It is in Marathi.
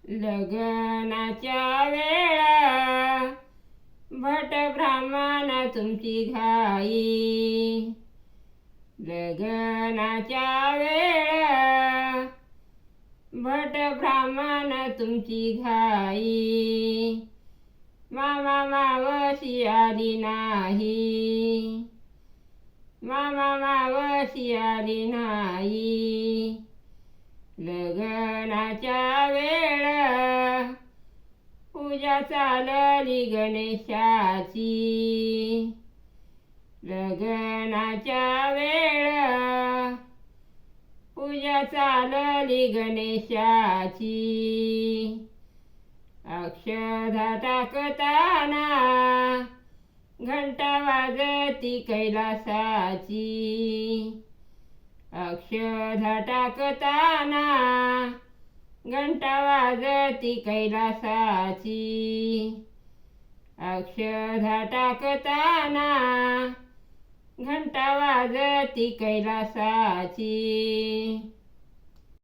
लग्नाच्या वेळा भट ब्राह्मण तुमची घाई. लग्नाच्या वेळा भट ब्राह्मण तुमची घाई. मामा मावशी आली नाही. मामा मावशी आली नाही. लग्नाच्या वेळा पूजा चालली गणेशाची. लग्नाच्या वेळा पूजा चालली गणेशाची. अक्षता टाकताना घंटा वाजती कैलासाची. अक्षता टाकताना घंटा वाजती कैलासाची. अक्षता टाकताना घंटा वाजती कैलासाची.